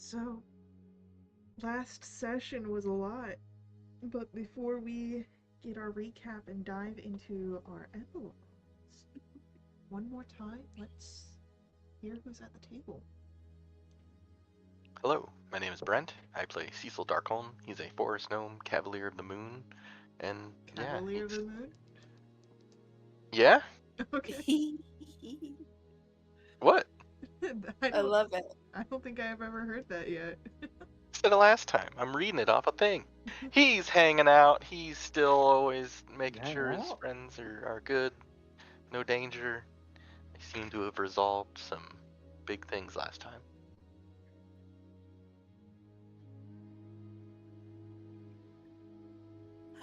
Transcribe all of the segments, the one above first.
So, last session was a lot, but before we get our recap and dive into our epilogues, one more time, let's hear who's at the table. Hello, my name is Brent. I play Cecil Darkholm. He's a forest gnome, Cavalier of the Moon, and yeah, Cavalier of the Moon? yeah. Okay. What? I I don't love it. I don't think I've ever heard that yet. Said it last time. I'm reading it off a thing. He's hanging out. He's still always making Hang sure his out. friends are good, no danger. They seem to have resolved some big things last time.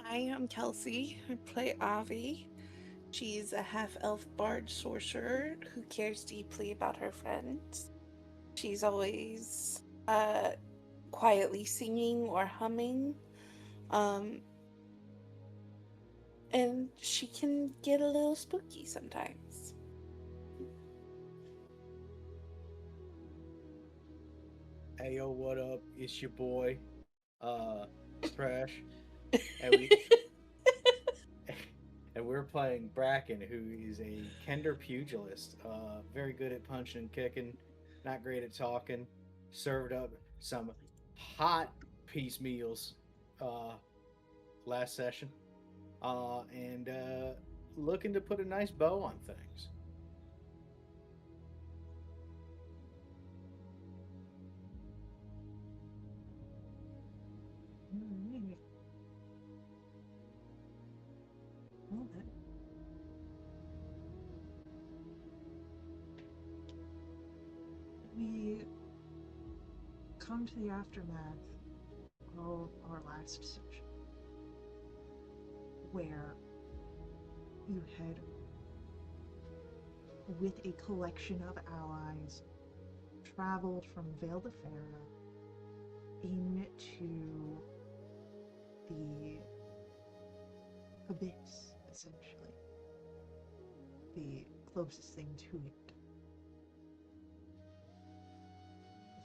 Hi, I'm Kelsey. I play Avi. She's a half-elf bard sorcerer who cares deeply about her friends. She's always quietly singing or humming. And she can get a little spooky sometimes. Hey yo, what up? It's your boy, Thrash, and we and we're playing Bracken, who is a Kender pugilist. Very good at punching and kicking, not great at talking. Served up some hot piece meals last session, and looking to put a nice bow on things. Alright. Well then. We come to the aftermath of our last session, where you had, with a collection of allies, traveled from Vale de Farah into the abyss, essentially. The closest thing to it.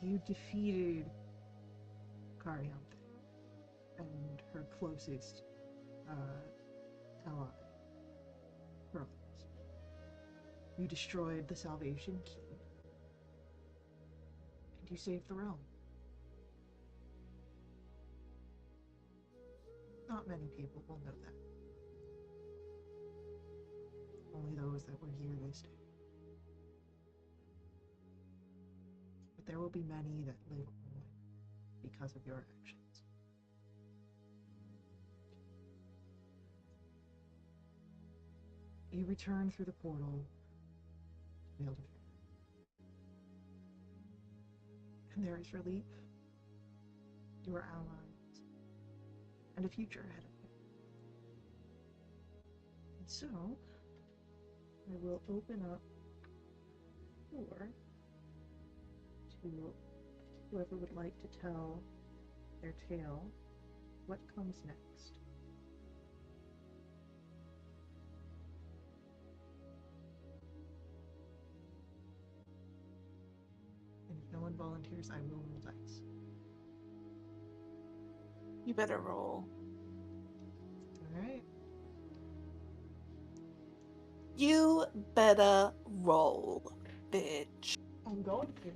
You defeated Cariante and her closest ally, Rose. You destroyed the Salvation Key, and you saved the realm. Not many people will know that. Only those that were here this day. But there will be many that live on because of your actions. You return through the portal to Vale de Fair. And there is relief, your allies, and a future ahead of you. And so, I will open up the floor to whoever would like to tell their tale. What comes next? And if no one volunteers, I will roll dice. You better roll. Alright. You better roll, bitch. I'm going to.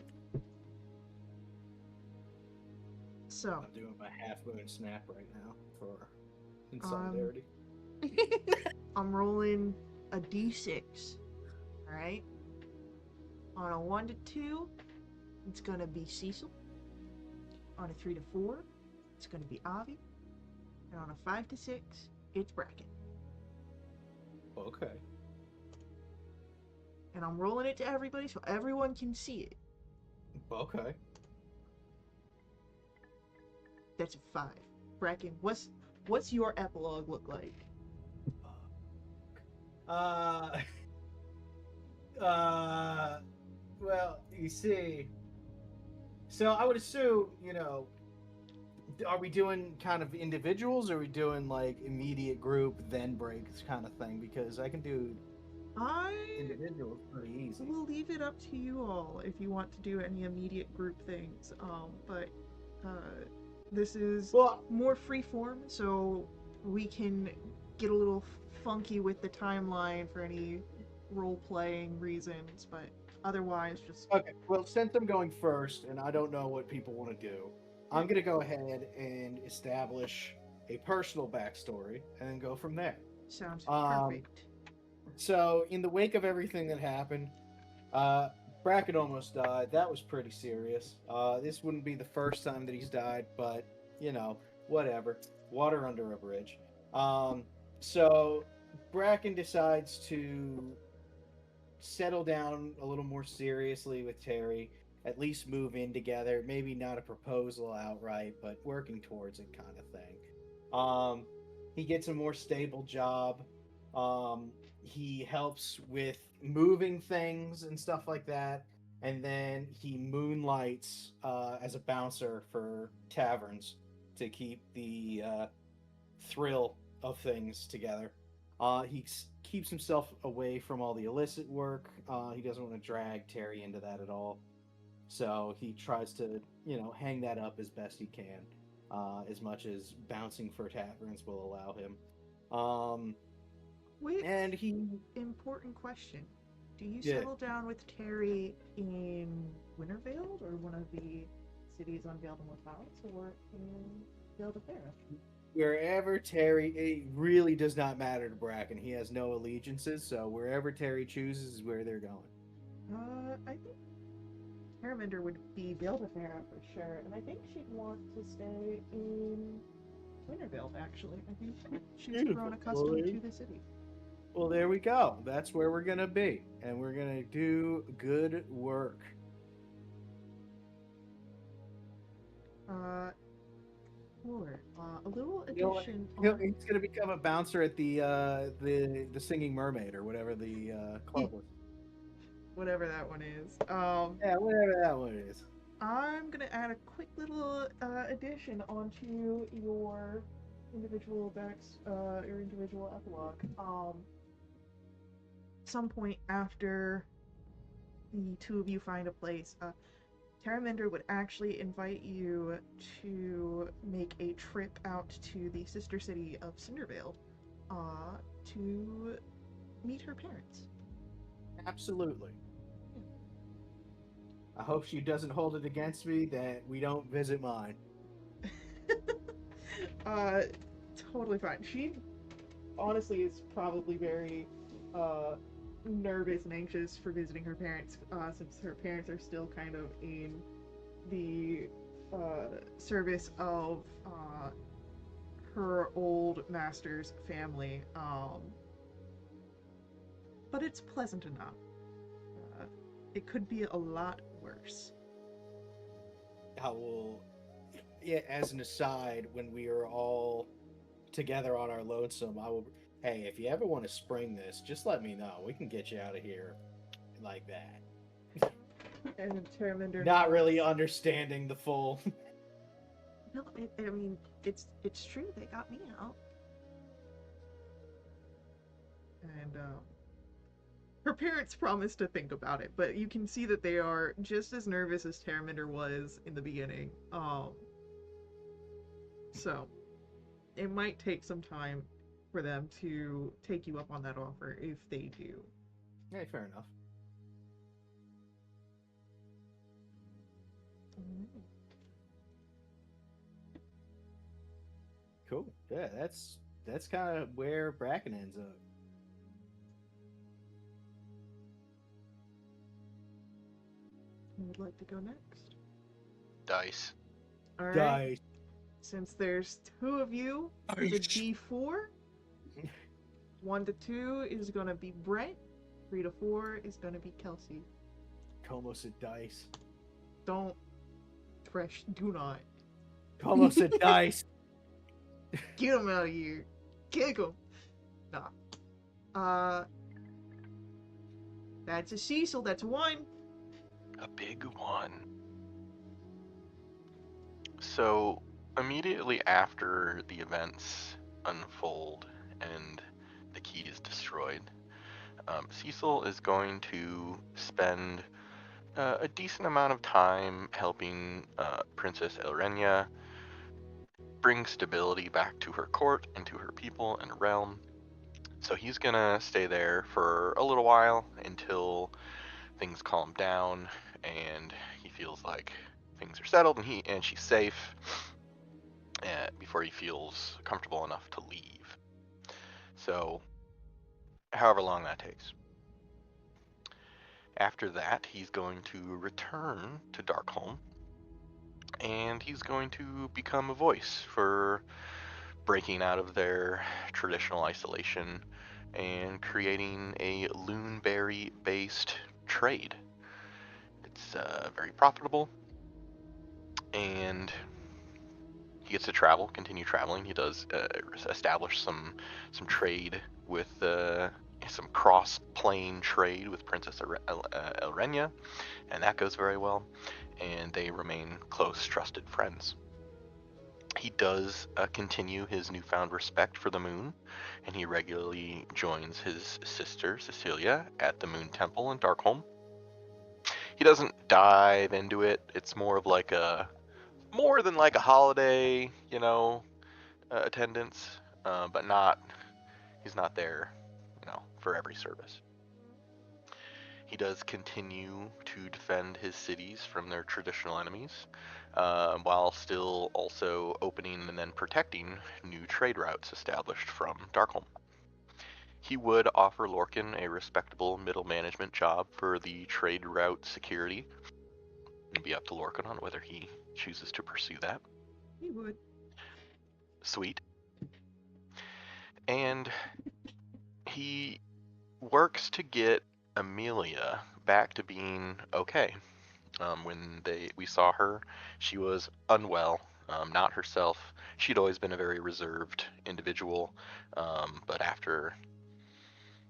So, I'm doing my half moon snap right now for in solidarity. I'm rolling a d6. Alright? On a 1 to 2, it's gonna be Cecil. On a 3 to 4, it's gonna be Avi. And on a 5 to 6, it's Bracken. Okay. And I'm rolling it to everybody so everyone can see it. Okay. That's a 5. Bracken, what's your epilogue look like? Uh, well, you see, so I would assume, are we doing kind of individuals, or are we doing like immediate group, then breaks kind of thing? Because I can do Individual is pretty easy. We'll leave it up to you all if you want to do any immediate group things. But this is Well, more free form, so we can get a little funky with the timeline for any role playing reasons. But otherwise, just okay. Well, since I'm going first, and I don't know what people want to do, I'm gonna go ahead and establish a personal backstory and then go from there. sounds Um, perfect. So, in the wake of everything that happened, Bracken almost died. That was pretty serious. This wouldn't be the first time that he's died, but you know, whatever. Water under a bridge. So Bracken decides to settle down a little more seriously with Terry. At least move in together. Maybe not a proposal outright, but working towards it, kind of thing. He gets a more stable job. He helps with moving things and stuff like that, and then he moonlights as a bouncer for taverns to keep the thrill of things together. Keeps himself away from all the illicit work. He doesn't want to drag Terry into that at all, so he tries to, hang that up as best he can, as much as bouncing for taverns will allow him. Wait, And he important question. Do you Yeah. settle down with Terry in Wintervale or one of the cities on Vale de Clouds or in Vale de Fair? wherever Terry, it really does not matter to Bracken. He has no allegiances, so wherever Terry chooses is where they're going. I think Terraminder would be Vale de Fair for sure, and I think she'd want to stay in Wintervale, actually. I think she's Beautiful. grown accustomed Well, to the city. Well, there we go. That's where we're gonna be, and we're gonna do good work. Or a little You know what? addition He's gonna become a bouncer at the Singing Mermaid or whatever the club was. whatever that one is. Yeah, whatever that one is. I'm gonna add a quick little addition onto your individual your individual epilogue. Some point after the two of you find a place, Terraminder would actually invite you to make a trip out to the sister city of Cindervale, to meet her parents. Absolutely. I hope she doesn't hold it against me that we don't visit mine. Totally fine. She honestly is probably very nervous and anxious for visiting her parents, since her parents are still kind of in the service of her old master's family. But it's pleasant enough. It could be a lot worse. I will, yeah, as an aside, when we are all together on our lonesome, I will, hey, if you ever want to spring this, just let me know. We can get you out of here like that. And Terraminder Not really understanding the full. No, I mean, it's true. They got me out. And her parents promised to think about it, but you can see that they are just as nervous as Terraminder was in the beginning. So it might take some time for them to take you up on that offer if they do. Hey, fair enough. Cool. Yeah, that's kind of where Bracken ends up. Who would like to go next? Dice. All right. Dice. Since there's two of you, it's a D4. 1 to 2 is gonna be Brent. 3 to 4 is gonna be Kelsey. Como said dice. Don't fresh. Do not Como said dice. get him out of here. Kick him. Nah. That's a Cecil. That's 1. A big one. So, immediately after the events unfold and the key is destroyed, Cecil is going to spend a decent amount of time helping Princess Elrenia bring stability back to her court and to her people and realm. So he's gonna stay there for a little while until things calm down and he feels like things are settled and she's safe before he feels comfortable enough to leave. So, however long that takes. After that, he's going to return to Darkholm and he's going to become a voice for breaking out of their traditional isolation and creating a Loonberry-based trade. It's very profitable, and he gets to travel, continue traveling. He does establish some trade with some cross-plane trade with Princess Elrenia, and that goes very well, and they remain close, trusted friends. He does continue his newfound respect for the moon, and he regularly joins his sister Cecilia at the Moon Temple in Darkholm. He doesn't dive into it. It's more of like more than like a holiday, attendance, but he's not there, for every service. He does continue to defend his cities from their traditional enemies, while still also opening and then protecting new trade routes established from Darkholm. He would offer Lorcan a respectable middle management job for the trade route security. It'd be up to Lorcan on whether he chooses to pursue that. He would. Sweet. And he works to get Amelia back to being okay. When we saw her, she was unwell, not herself. She'd always been a very reserved individual, but after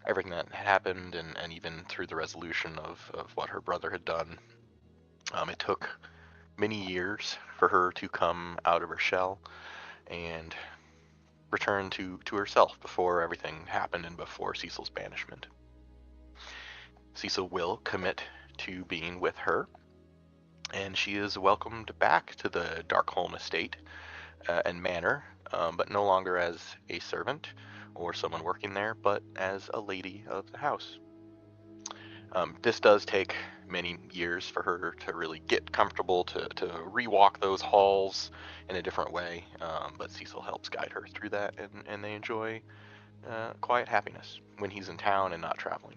everything that happened and even through the resolution of what her brother had done, it took many years for her to come out of her shell and return to herself before everything happened and before Cecil's banishment. Cecil will commit to being with her, and she is welcomed back to the Darkholm estate and manor, but no longer as a servant or someone working there, but as a lady of the house. This does take many years for her to really get comfortable, to rewalk those halls in a different way, but Cecil helps guide her through that, and they enjoy quiet happiness when he's in town and not traveling.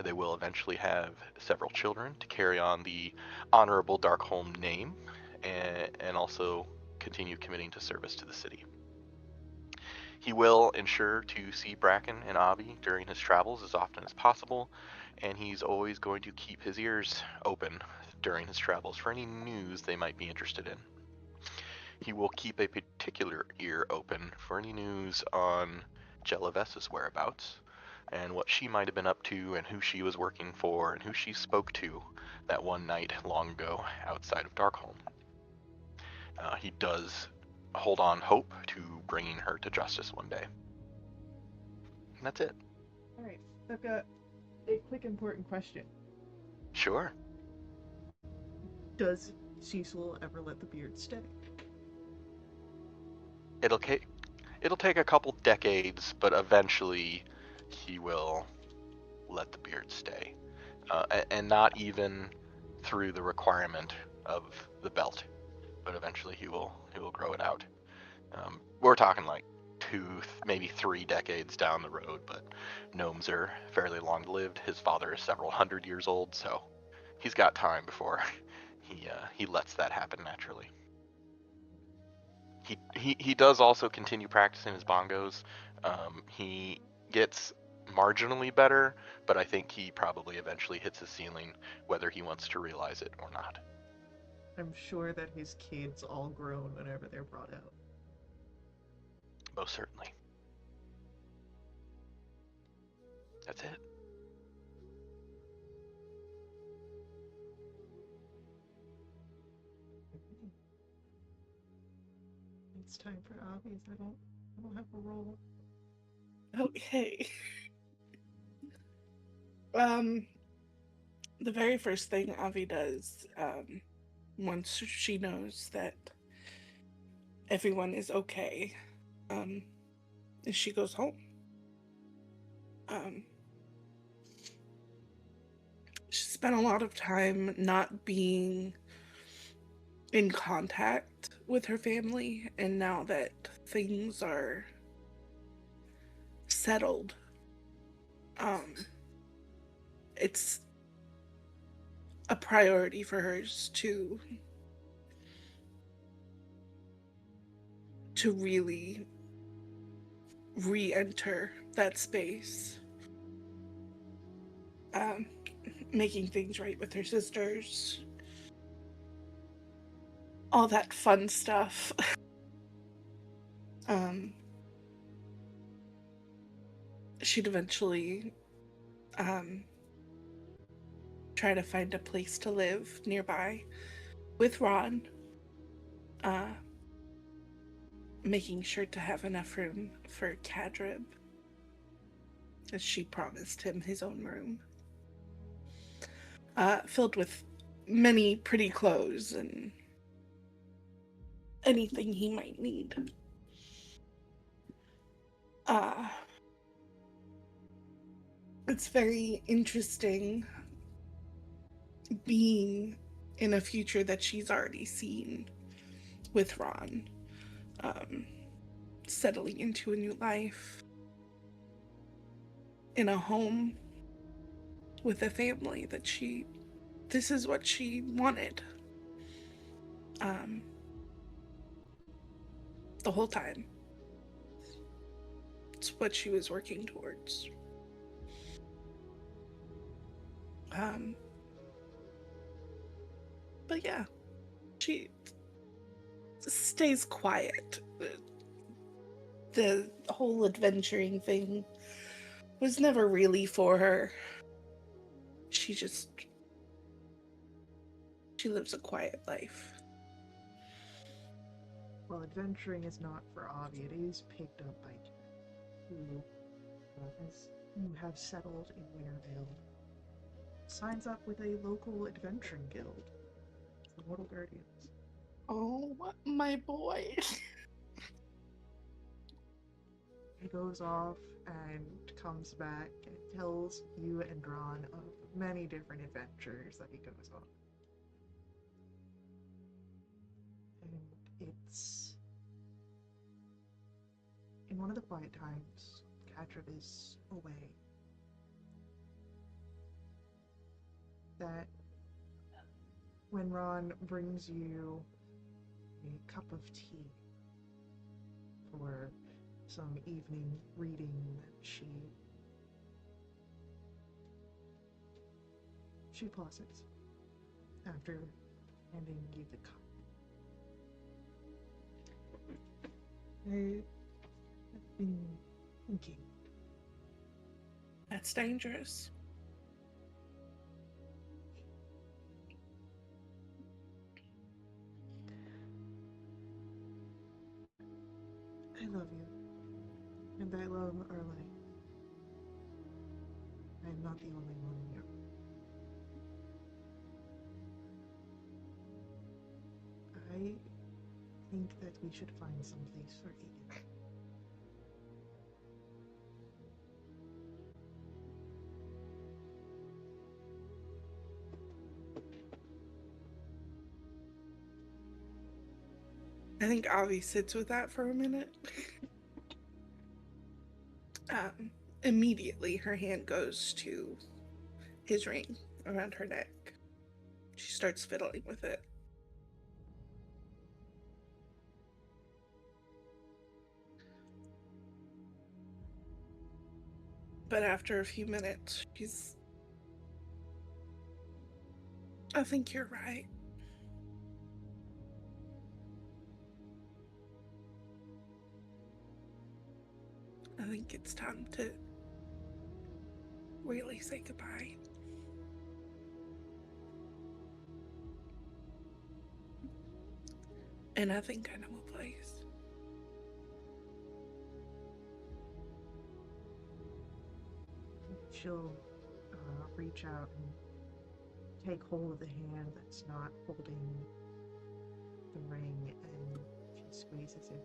They will eventually have several children to carry on the honorable Darkholm name, and also continue committing to service to the city. He will ensure to see Bracken and Avi during his travels as often as possible, and he's always going to keep his ears open during his travels for any news they might be interested in. He will keep a particular ear open for any news on Jelavessa's whereabouts, and what she might have been up to, and who she was working for, and who she spoke to that one night long ago outside of Darkholm. He does hold on hope to bringing her to justice one day. And that's it. Alright, I've got a quick important question. Sure. Does Cecil ever let the beard stay? It'll take a couple decades, but eventually he will let the beard stay, and not even through the requirement of the belt, but eventually he will grow it out. We're talking like 2, maybe 3 decades down the road, but gnomes are fairly long-lived. His father is several hundred years old, so he's got time before he lets that happen naturally. He does also continue practicing his bongos. He gets marginally better, but I think he probably eventually hits his ceiling, whether he wants to realize it or not. I'm sure that his kids all groan whenever they're brought out. Most certainly. That's it. It's time for Avi's. I don't have a roll. Okay. The very first thing Avi does, once she knows that everyone is okay, is she goes home. She spent a lot of time not being in contact with her family, and now that things are settled, it's a priority for hers to really re-enter that space, making things right with her sisters, all that fun stuff. She'd eventually try to find a place to live nearby with Ron, making sure to have enough room for Kadrib, as she promised him his own room, filled with many pretty clothes and anything he might need. It's very interesting being in a future that she's already seen with Ron, settling into a new life in a home with a family that this is what she wanted the whole time. It's what she was working towards. But yeah, she stays quiet. The whole adventuring thing was never really for her. She lives a quiet life. Well, adventuring is not for Avi. It is picked up by who, as you have settled in Winterville, signs up with a local adventuring guild, the Mortal Guardians. Oh, my boy. He goes off and comes back and tells you and Ron of many different adventures that he goes on. And it's in one of the quiet times, Kadrib is away, that when Ron brings you a cup of tea for some evening reading that she pauses after handing you the cup. I have been thinking. That's dangerous. I love you, and I love our life. I am not the only one here. I think that we should find some place for Aiden. I think Avi sits with that for a minute. Immediately, her hand goes to his ring around her neck. She starts fiddling with it. But after a few minutes, I think you're right. I think it's time to really say goodbye. And I think I know a place. She'll reach out and take hold of the hand that's not holding the ring, and she squeezes it.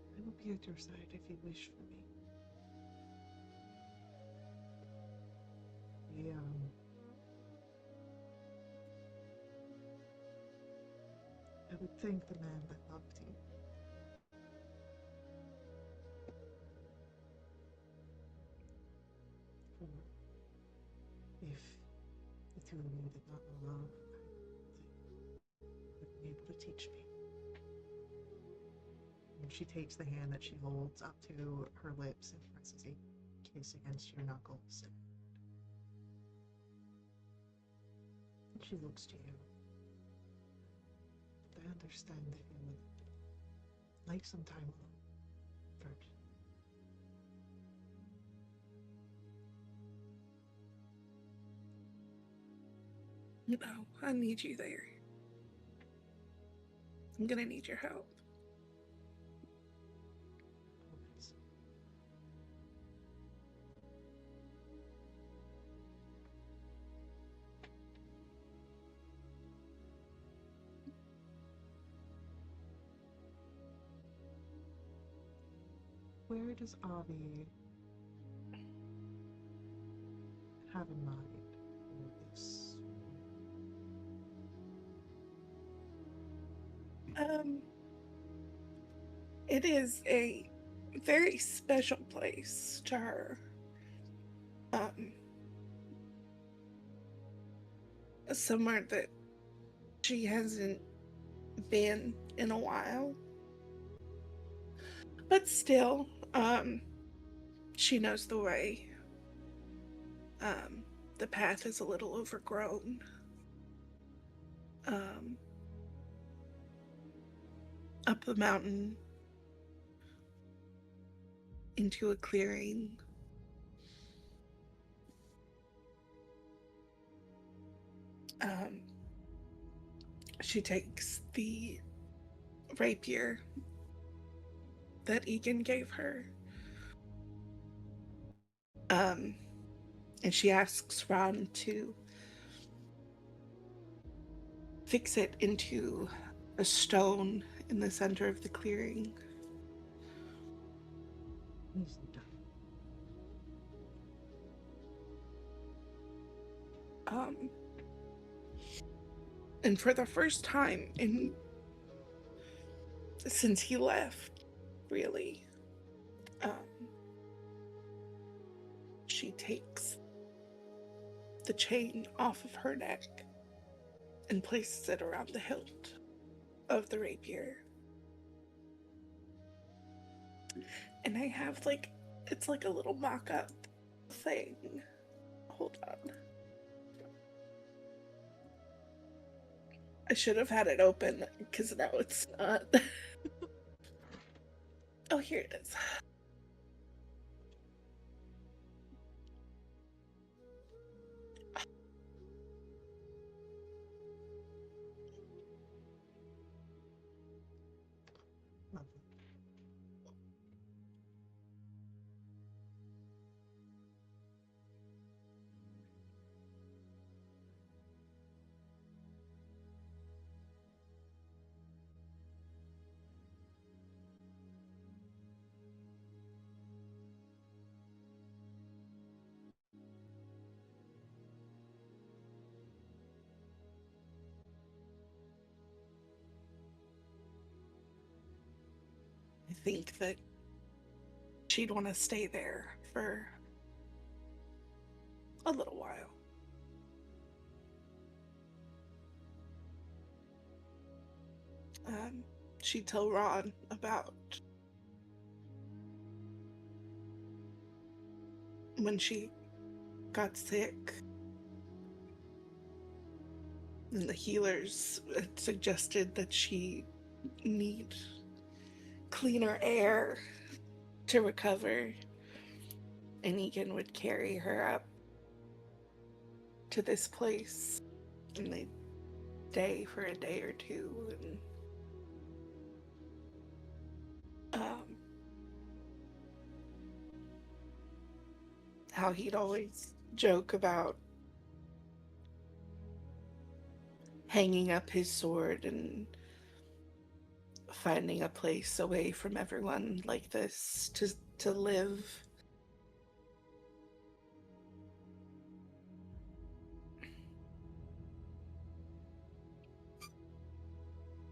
I will be at your side if you wish for me. I would thank the man that loved you. For if the two of you did not know love, I wouldn't be able to teach me. And she takes the hand that she holds up to her lips and presses a kiss against your knuckles. And she looks to you. I understand that you would like some time alone first. No, I need you there. I'm gonna need your help. Always. Where does Avi have in mind for this? It is a very special place to her. Somewhere that she hasn't been in a while. But still, she knows the way. The path is a little overgrown. Up the mountain into a clearing. She takes the rapier that Egan gave her. And she asks Ron to fix it into a stone in the center of the clearing. Easily done. And for the first time since he left, really, she takes the chain off of her neck and places it around the hilt of the rapier. And I have it's like a little mock-up thing. Hold on. I should have had it open, because now it's not. Oh, here it is. Lovely. I think that she'd want to stay there for a little while. She'd tell Ron about when she got sick and the healers had suggested that she need cleaner air to recover, and Egan would carry her up to this place and they'd stay for a day or two, and how he'd always joke about hanging up his sword and finding a place away from everyone like this to live.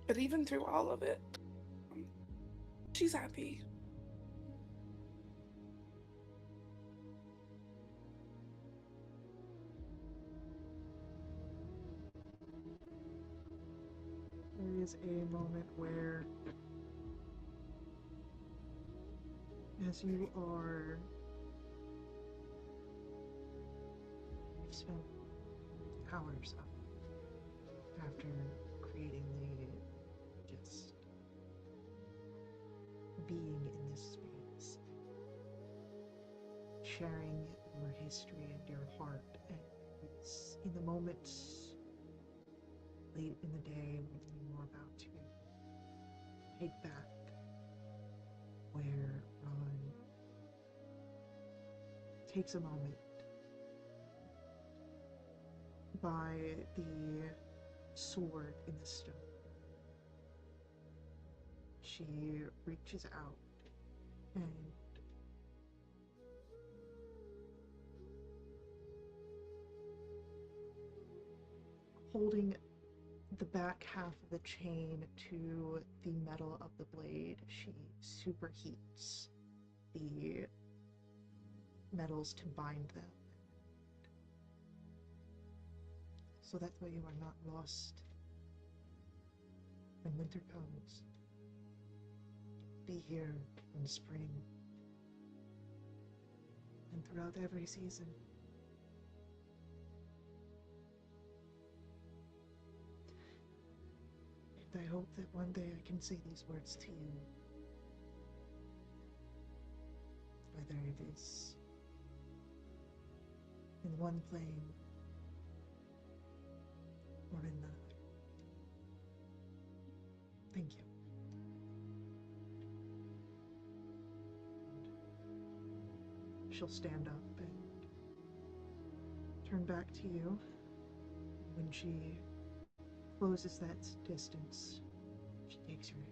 But even through all of it, she's happy. There is a moment where, as you are, you've spent hours up after creating just being in this space, sharing your history and your heart, and it's in the moments late in the day when you're about to take back where Ron takes a moment by the sword in the stone. She reaches out and holding the back half of the chain to the metal of the blade, she superheats the metals to bind them. So that way you are not lost when winter comes. Be here in spring and throughout every season. And I hope that one day I can say these words to you, whether it is in one flame or in another. Thank you. She'll stand up and turn back to you. When she closes that distance, she takes your hand.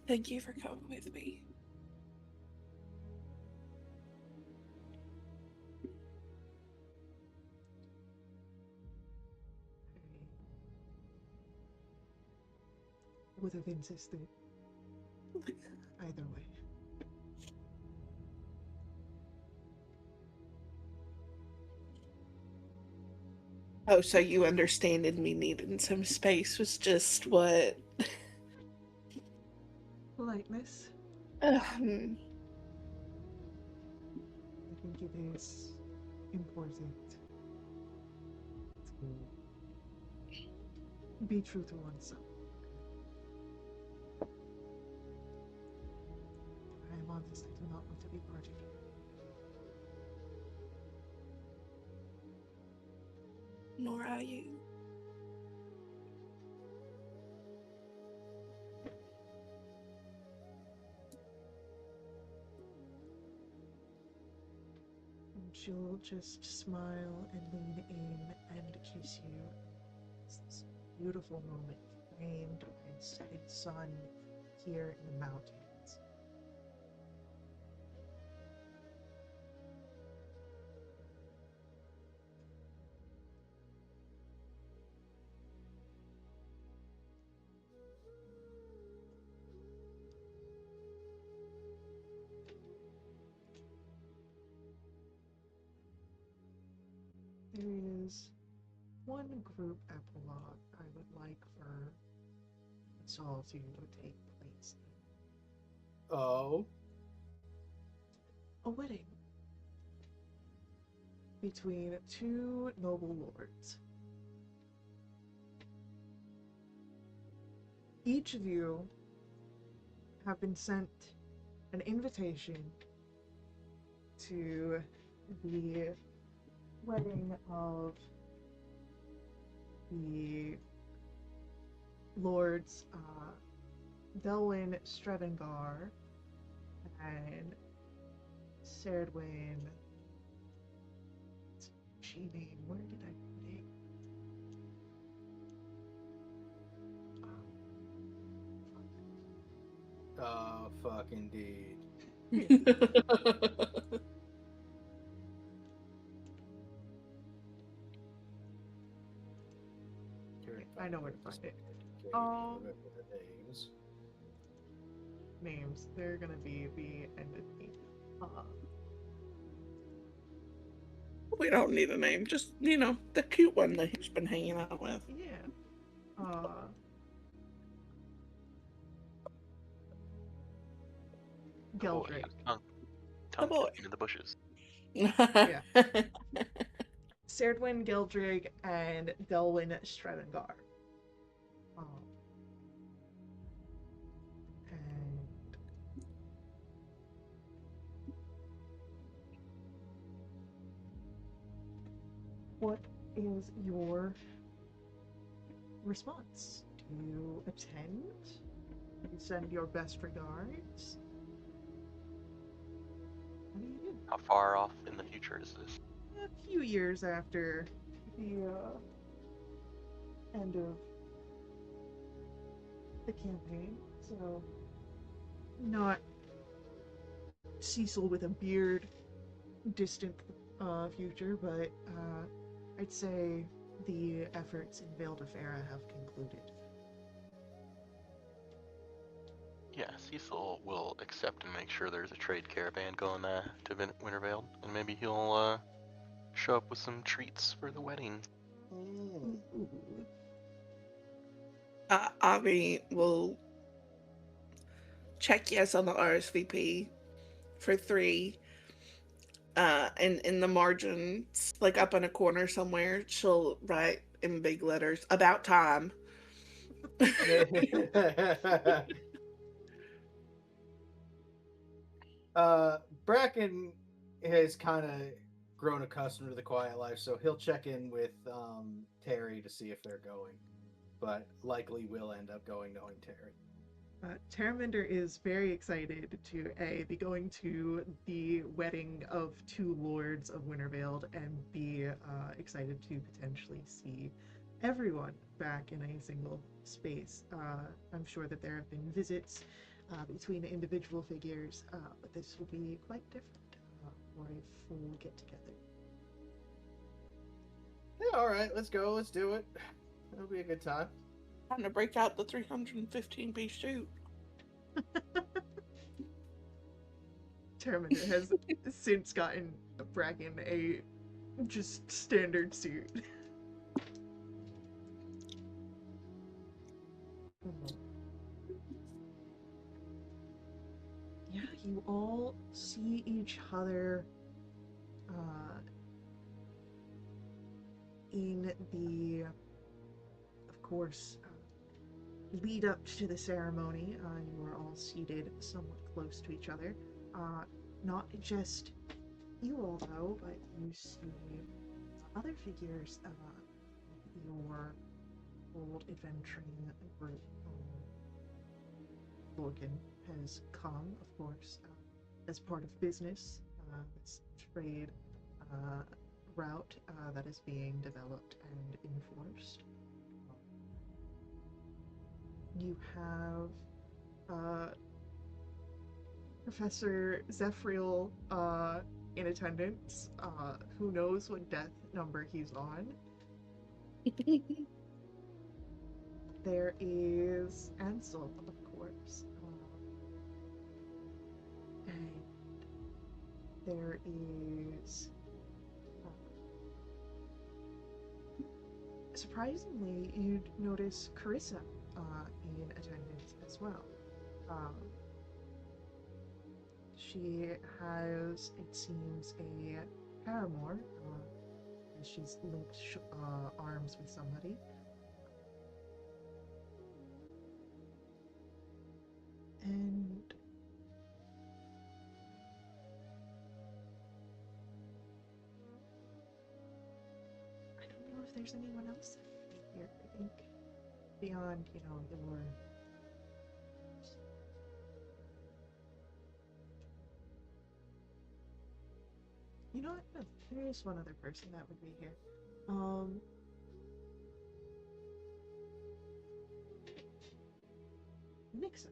Thank you for coming with me. I would have insisted either way. Oh, so you understanded me needing some space was just what? Politeness. Um, I think it is important to be true to oneself. I am honest, I do not want to be part of you. nor are you. And she'll just smile and lean in and kiss you. It's this beautiful moment, framed by the setting sun here in the mountains. There is one group epilogue I would like for us all to take place in. Oh. A wedding between two noble lords. Each of you have been sent an invitation to the wedding of the Lords Velwyn Strevengar and Serdwyn. She name? Where did I put it? Oh, fuck indeed. I know where to find it. Names. Names. They're gonna be the end of the. We don't need a name, just, the cute one that he's been hanging out with. Yeah. Geldrick. Tongue boy. in the bushes. Yeah. Serdwyn Geldrig and Delwyn Strevengar. And what is your response? Do you attend? Do you send your best regards? What do you do? How far off in the future is this? A few years after the end of the campaign, so not Cecil with a beard, distant future, but I'd say the efforts in Vale de Fera have concluded. Yeah, Cecil will accept and make sure there's a trade caravan going to Wintervale, and maybe he'll show up with some treats for the wedding. Avi will check yes on the RSVP for 3. And in the margins, like up in a corner somewhere, she'll write in big letters, "About time." Bracken has kind of grown accustomed to the quiet life, so he'll check in with Terry to see if they're going, but likely will end up going knowing Terry. Terraminder is very excited to be going to the wedding of 2 lords of Wintervale and be excited to potentially see everyone back in a single space. I'm sure that there have been visits between individual figures, but this will be quite different for a full get-together. Yeah, all right, let's go. Let's do it. It'll be a good time. Time to break out the 315-piece suit. Terraminder has since gotten Bracken a just standard suit. Yeah, you all see each other in the, of course, lead up to the ceremony. You are all seated somewhat close to each other. Not just you all, though, but you see other figures of your old adventuring group. Logan has come, of course, as part of business, this trade route that is being developed and enforced. You have Professor Zephyriel in attendance. Who knows what death number he's on? There is Ansel, of course. And there is... surprisingly, you'd notice Carissa in attendance as well. She has, it seems, a paramour, as she's linked arms with somebody. And there's anyone else here, I think, beyond, your... You know what? No, there is one other person that would be here. Nixon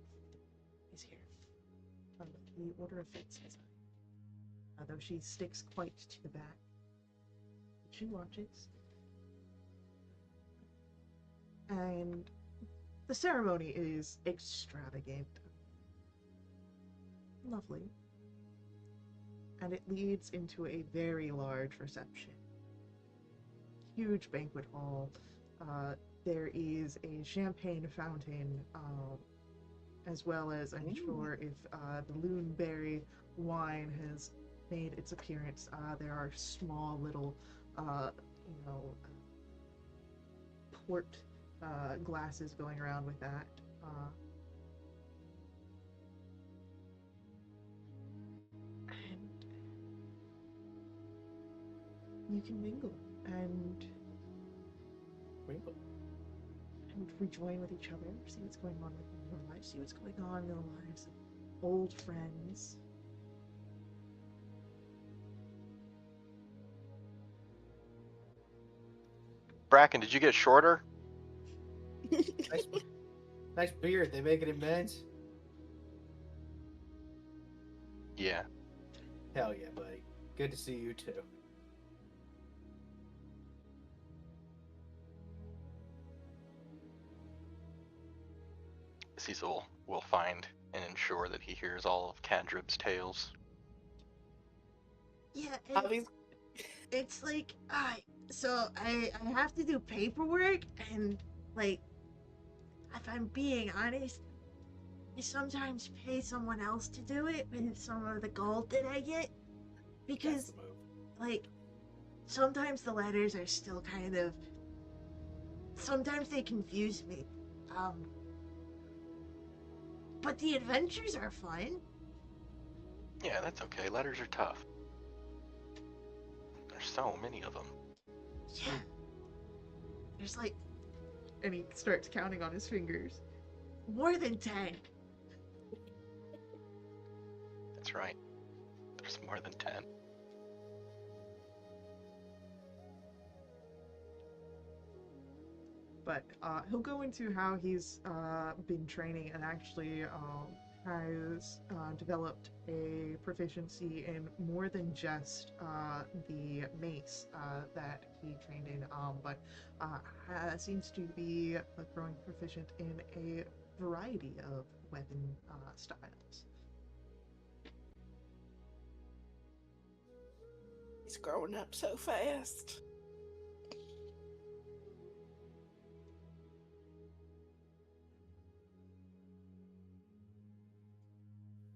is here. From the Order of Fate says though she sticks quite to the back. She watches. And the ceremony is extravagant. Lovely. And it leads into a very large reception. Huge banquet hall. There is a champagne fountain, as well as, I'm sure, if the Loonberry wine has made its appearance, there are small little, port glasses going around with that. And you can mingle and rejoin with each other, see what's going on in your life, see what's going on in the lives of old friends. Bracken, did you get shorter? Nice beard. They making it men's? Yeah. Hell yeah, buddy. Good to see you too. Cecil will find and ensure that he hears all of Cadrib's tales. Yeah, Avi's it's like, so I have to do paperwork, and, like, if I'm being honest, I sometimes pay someone else to do it with some of the gold that I get, because, like, sometimes the letters are still kind of, sometimes they confuse me, but the adventures are fun. Yeah, that's okay. Letters are tough. There's so many of them. Yeah. There's like, and he starts counting on his fingers, more than 10. That's right. There's more than 10. But he'll go into how he's been training and actually has developed a proficiency in more than just the mace that he trained in, but seems to be growing proficient in a variety of weapon styles. He's growing up so fast.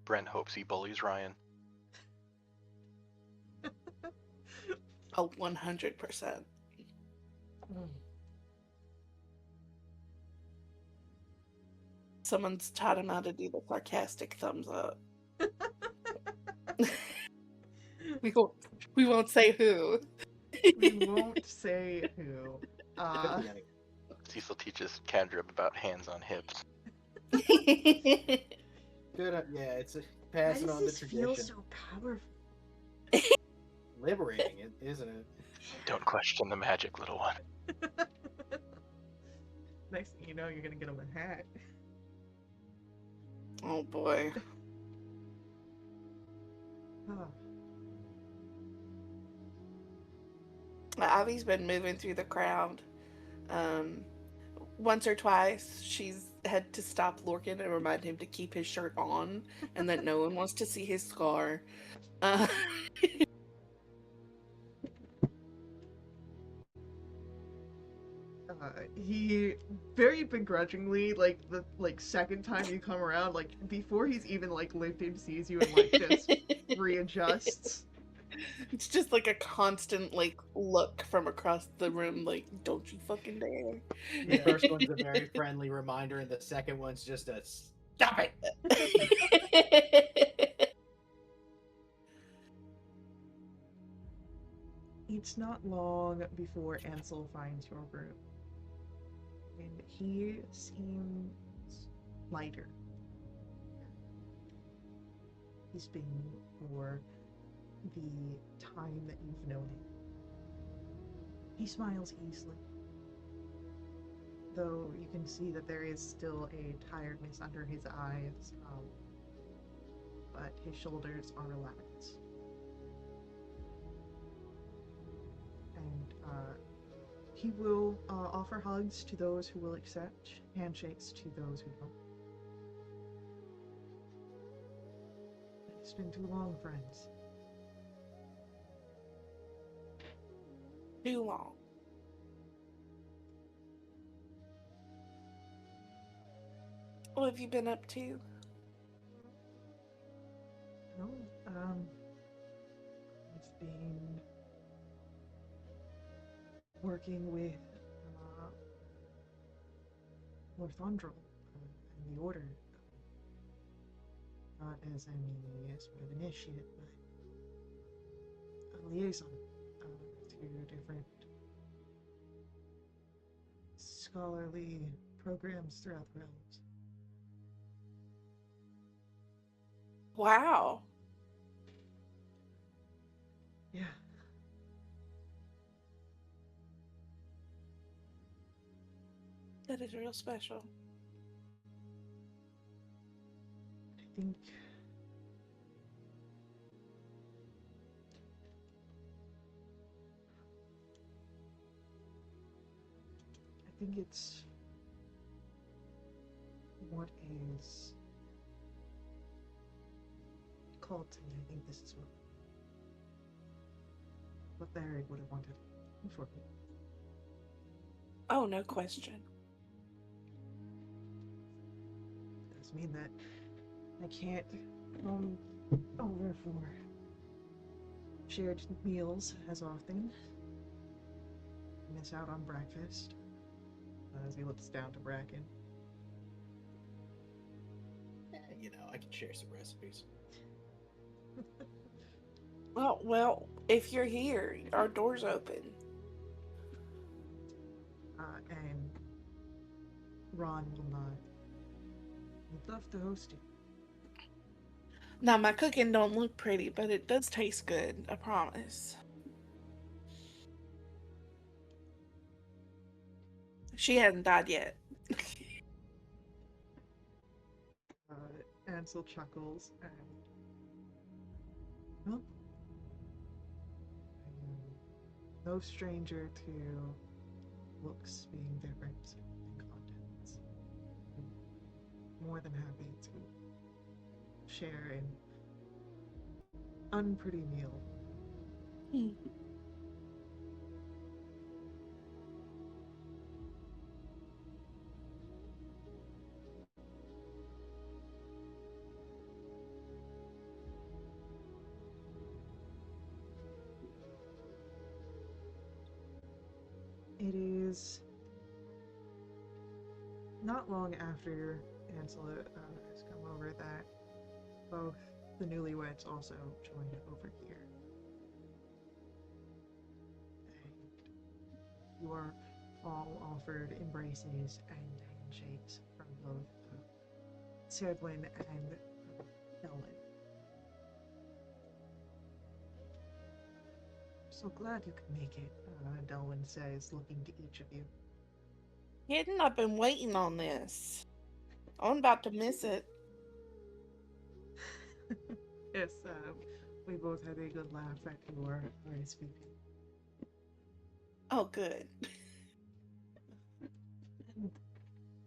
Brent hopes he bullies Ryan. 100%. Someone's taught him how to do the sarcastic thumbs up. We won't say who. We won't say who. Cecil teaches Cadrib about hands on hips. Good, yeah, it's passing on the tradition. Why does this feel so powerful? Liberating it, isn't it? Don't question the magic, little one. Next thing you know, you're gonna get him a hat. Oh boy. Avi's been moving through the crowd. Once or twice, she's had to stop Lorcan and remind him to keep his shirt on, and that no one wants to see his scar. He very begrudgingly, like the second time you come around, like before he's even lifted, sees you and just readjusts. It's just like a constant look from across the room, like, don't you fucking dare. The first one's a very friendly reminder, and the second one's just a stop it. It's not long before Ansel finds your room. And he seems lighter. He's been for the time that you've known him. He smiles easily, though you can see that there is still a tiredness under his eyes, but his shoulders are relaxed. And he will offer hugs to those who will accept, handshakes to those who don't. It's been too long, friends. Too long. What have you been up to? No, I've been working with Northundral and the Order. Not as any sort of initiate, but a liaison to different scholarly programs throughout the realms. Wow. Yeah. That is real special. I think it's what is called to me. I think this is what Barry would have wanted for me. Oh, no question. Does mean that I can't come over for shared meals as often. Miss out on breakfast. As he looks down to Bracken. I can share some recipes. Well, if you're here, our door's open. And Ron will nod. We'd love to host you. Now, my cooking don't look pretty, but it does taste good, I promise. She hasn't died yet. Ansel chuckles and well, I am no stranger to looks being different in contents. I'm more than happy to share an unpretty meal. It is not long after Ansel has come over that both the newlyweds also joined over here. And you are all offered embraces and handshakes from both Sedwin and Ellen. So glad you could make it, Delwyn says, looking to each of you. Hidden, I've been waiting on this. I'm about to miss it. Yes, we both had a good laugh at your RSVP. Oh, good. And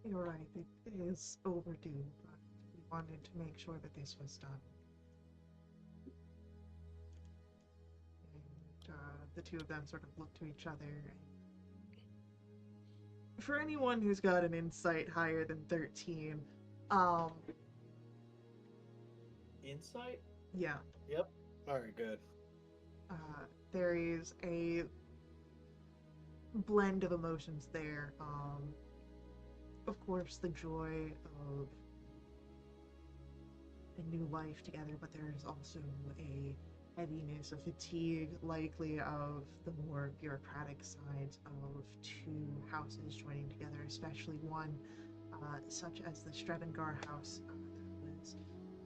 you're right, it is overdue, but we wanted to make sure that this was done. And the two of them sort of look to each other. And for anyone who's got an insight higher than 13, Insight? yeah. Yep. Alright, good. There is a blend of emotions there. Of course, the joy of a new life together, but there is also a heaviness, a fatigue, likely of the more bureaucratic sides of two houses joining together, especially one such as the Strevengar house that was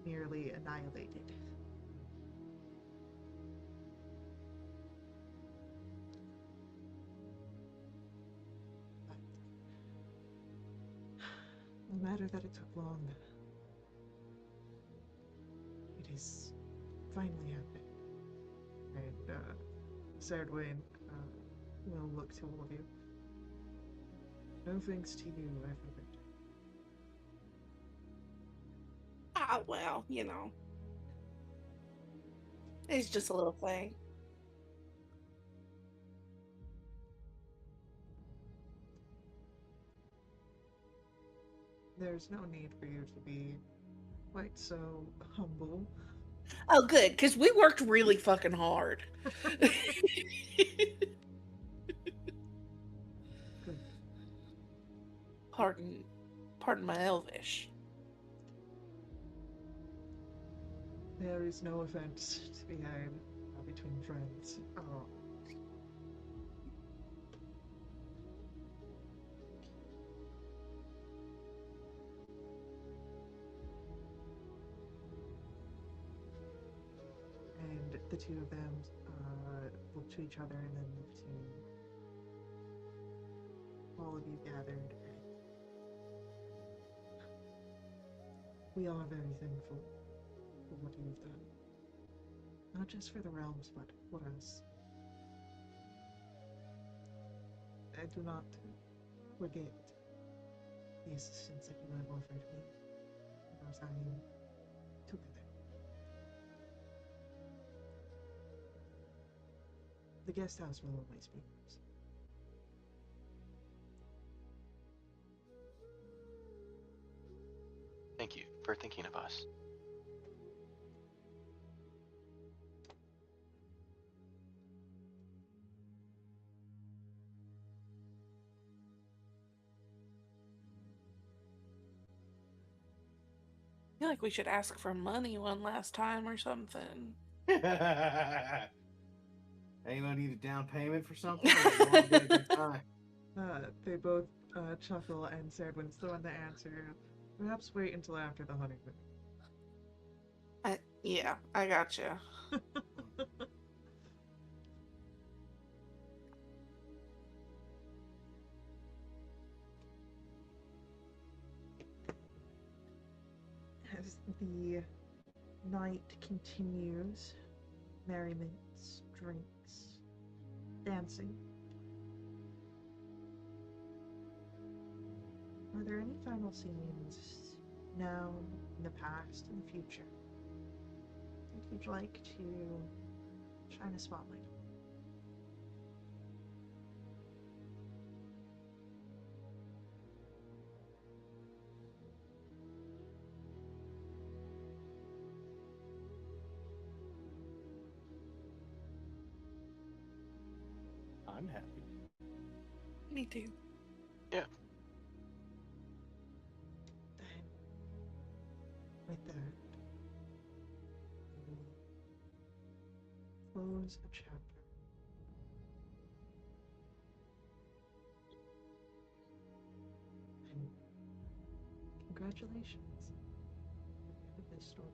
nearly annihilated. But no matter that it took long, it is finally happened. And Sardwain will look to all of you. No thanks to you, I've heard. Ah, well, you know. It's just a little thing. There's no need for you to be quite so humble. Oh, good, because we worked really fucking hard. Good. Pardon my Elvish. There is no offense to be had between friends. Oh. And the two of them look to each other and then look to all of you gathered. We are very thankful for what you've done. Not just for the realms, but for us. I do not forget the assistance that you have offered me in our time together. The guest house will always be yours. Thank you for thinking of us. I feel like we should ask for money one last time or something. Anyone need a down payment for something? Or you want to get a good time? They both chuckle, and Sardwin's the one to answer. Perhaps wait until after the honeymoon. Yeah, I gotcha. As the night continues, merriments, drinks, dancing. Are there any final scenes now, in the past, in the future that you'd like to shine a spotlight on? I'm happy. Me too. Yeah. Then, with that, we will close a chapter. And congratulations. This story.